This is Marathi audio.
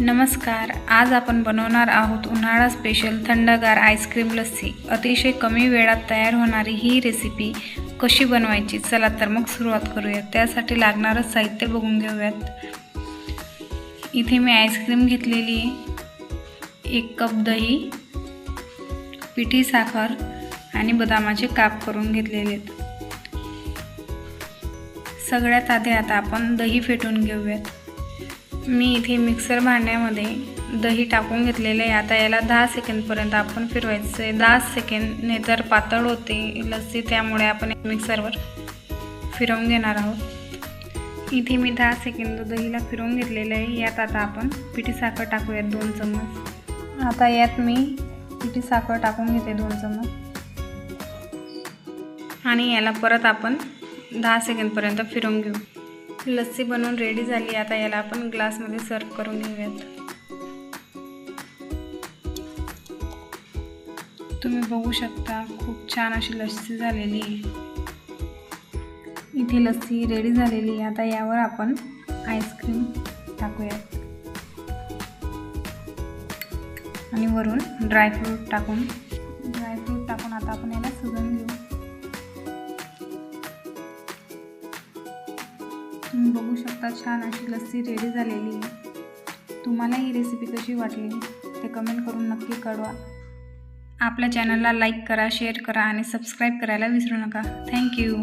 नमस्कार, आज आपण बनवणार आहोत उन्हाळा स्पेशल थंडगार आईस्क्रीम लस्सी। अतिशय कमी वेळात तयार होणारी ही रेसिपी कशी बनवायची, चला तर मग सुरुवात करूया। त्यासाठी लागणारे साहित्य बघून घेऊयात। इथे मी आईस्क्रीम घेतलेली आहे, 1 कप दही, पिठी साखर आणि बदामाचे काप करून घेतलेले आहेत। सगळ्यात आधी आता आपण दही फेटून घेऊयात। मी इथे मिक्सर भांड्यामध्ये दही टाकून घेतलेले आहे। आता याला 10 सेकंदपर्यंत आपण फिरवायचं आहे। 10 सेकंद नाही तर पातळ होते लस्सी, त्यामुळे आपण मिक्सरवर फिरवून घेणार आहोत। इथे मी 10 सेकंद दहीला फिरवून घेतलेले आहे। यात आता आपण पिठी साखर टाकूयात 2 चम्मच। आता यात मी पिठी साखर टाकून घेते 2 चम्मच आणि याला परत आपण 10 सेकंदपर्यंत फिरवून घेऊ। लस्सी बनवून रेडी झाली। आता याला आपण ग्लासमध्ये सर्व करून घेऊयात। तुम्ही बघू शकता खूप छान अशी लस्सी झालेली आहे। इथे लस्सी रेडी झालेली आहे। आता यावर आपण आईस्क्रीम टाकूयात आणि वरून ड्रायफ्रूट टाकून आता आपण याला सजवून घेऊ। तुम्ही बघू शकता छान अशी लस्सी रेडी झालेली आहे। तुम्हाला ही रेसिपी कशी वाटली ते कमेंट करून नक्की कळवा। आपल्या चॅनलला लाईक करा, शेअर करा आणि सबस्क्राईब करायला विसरू नका। थँक्यू।